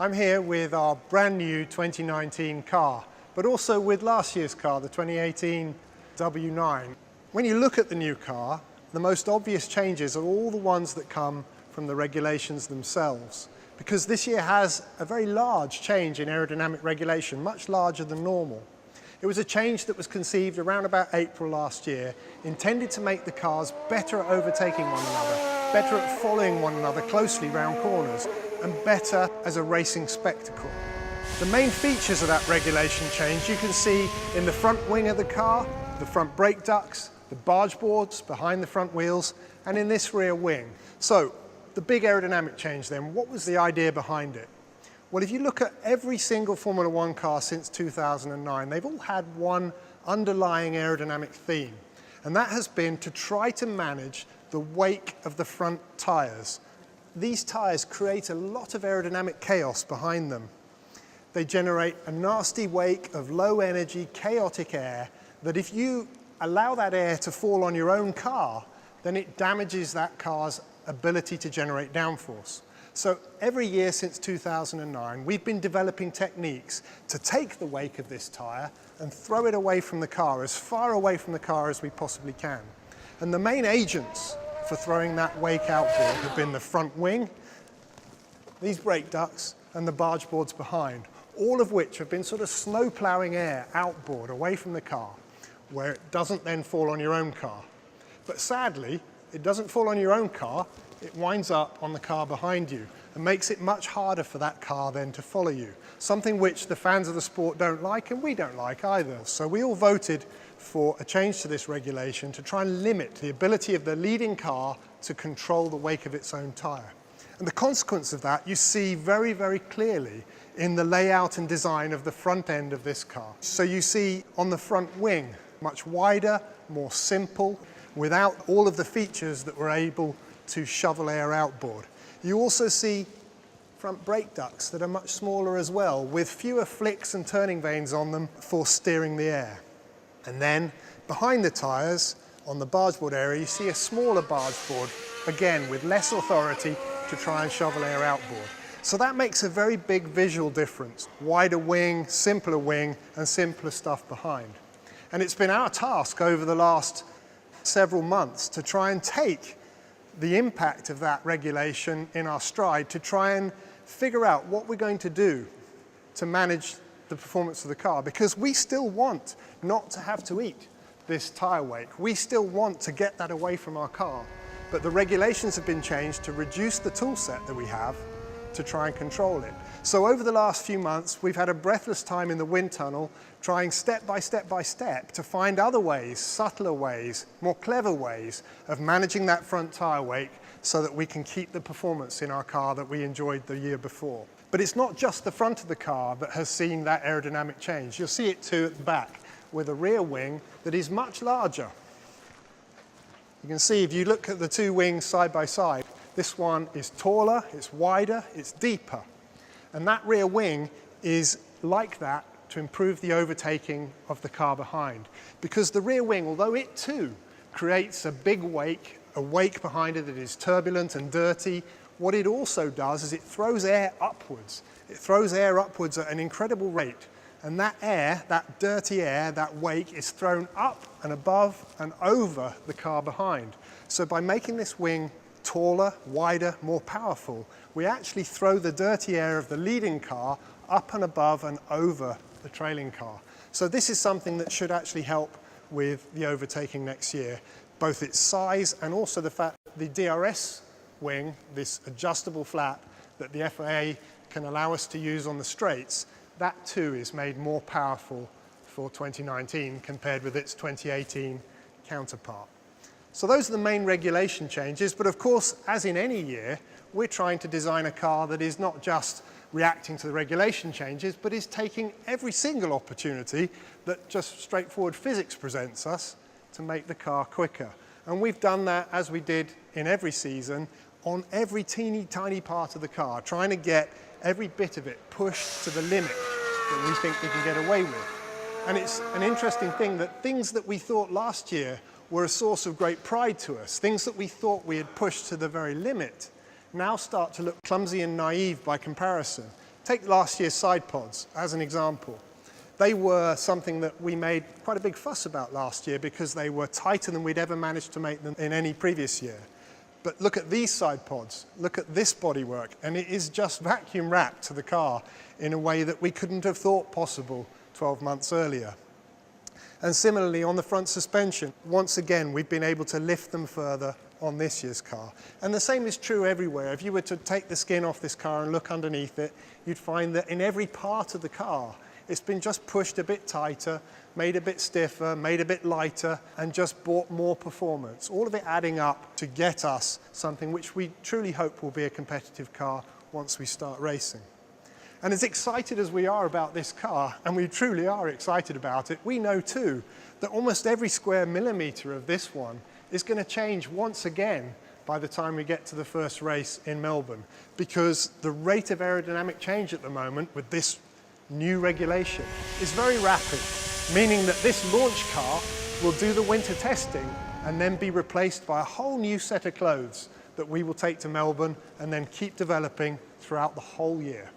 I'm here with our brand new 2019 car, but also with last year's car, the 2018 W9. When you look at the new car, the most obvious changes are all the ones that come from the regulations themselves, because this year has a very large change in aerodynamic regulation, much larger than normal. It was a change that was conceived around about April last year, intended to make the cars better at overtaking one another, better at following one another closely round corners, and better as a racing spectacle. The main features of that regulation change you can see in the front wing of the car, the front brake ducts, the barge boards behind the front wheels, and in this rear wing. So, the big aerodynamic change then, what was the idea behind it? Well, if you look at every single Formula One car since 2009, they've all had one underlying aerodynamic theme, and that has been to try to manage the wake of the front tyres. These tyres create a lot of aerodynamic chaos behind them. They generate a nasty wake of low energy, chaotic air that if you allow that air to fall on your own car, then it damages that car's ability to generate downforce. So every year since 2009, we've been developing techniques to take the wake of this tyre and throw it away from the car, as far away from the car as we possibly can. And the main agents for throwing that wake outboard have been the front wing, these brake ducts, and the barge boards behind, all of which have been sort of snow ploughing air outboard away from the car, where it doesn't then fall on your own car. But sadly, it doesn't fall on your own car, it winds up on the car behind you and makes it much harder for that car then to follow you. Something which the fans of the sport don't like and we don't like either. So we all voted for a change to this regulation to try and limit the ability of the leading car to control the wake of its own tyre. And the consequence of that you see very, very clearly in the layout and design of the front end of this car. So you see on the front wing, much wider, more simple, without all of the features that were able to shovel air outboard. You also see front brake ducts that are much smaller as well, with fewer flicks and turning vanes on them for steering the air. And then behind the tyres, on the barge board area, you see a smaller barge board, again with less authority to try and shovel air outboard. So that makes a very big visual difference. Wider wing, and simpler stuff behind. And it's been our task over the last several months to try and take the impact of that regulation in our stride, to try and figure out what we're going to do to manage the performance of the car, because we still want not to have to eat this tyre wake. We still want to get that away from our car, but the regulations have been changed to reduce the tool set that we have to try and control it. So over the last few months, we've had a breathless time in the wind tunnel, trying step by step to find other ways, subtler ways, more clever ways of managing that front tyre wake so that we can keep the performance in our car that we enjoyed the year before. But it's not just the front of the car that has seen that aerodynamic change. You'll see it too at the back, with a rear wing that is much larger. You can see if you look at the two wings side by side, this one is taller, it's wider, it's deeper. And that rear wing is like that to improve the overtaking of the car behind. Because the rear wing, although it too creates a big wake, a wake behind it that is turbulent and dirty, what it also does is it throws air upwards. It throws air upwards at an incredible rate. And that air, that dirty air, that wake is thrown up and above and over the car behind. So by making this wing taller, wider, more powerful, we actually throw the dirty air of the leading car up and above and over the trailing car. So this is something that should actually help with the overtaking next year, both its size and also the fact that the DRS wing, this adjustable flap that the FIA can allow us to use on the straights, that too is made more powerful for 2019 compared with its 2018 counterpart. So those are the main regulation changes, but of course, as in any year, we're trying to design a car that is not just reacting to the regulation changes, but is taking every single opportunity that just straightforward physics presents us to make the car quicker. And we've done that, as we did in every season, on every teeny tiny part of the car, trying to get every bit of it pushed to the limit that we think we can get away with. And it's an interesting thing that things that we thought last year were a source of great pride to us, things that we thought we had pushed to the very limit, now start to look clumsy and naive by comparison, Take last year's side pods as an example. They were something that we made quite a big fuss about last year because they were tighter than we'd ever managed to make them in any previous year. But look at these side pods, look at this bodywork, and it is just vacuum wrapped to the car in a way that we couldn't have thought possible 12 months earlier. And similarly on the front suspension, once again we've been able to lift them further on this year's car. And the same is true everywhere. If you were to take the skin off this car and look underneath it, you'd find that in every part of the car it's been just pushed a bit tighter, made a bit stiffer, made a bit lighter, and just brought more performance. All of it adding up to get us something which we truly hope will be a competitive car once we start racing. And as excited as we are about this car, and we truly are excited about it, we know too that almost every square millimetre of this one is going to change once again by the time we get to the first race in Melbourne, because the rate of aerodynamic change at the moment with this new regulation is very rapid, meaning that this launch car will do the winter testing and then be replaced by a whole new set of clothes that we will take to Melbourne and then keep developing throughout the whole year.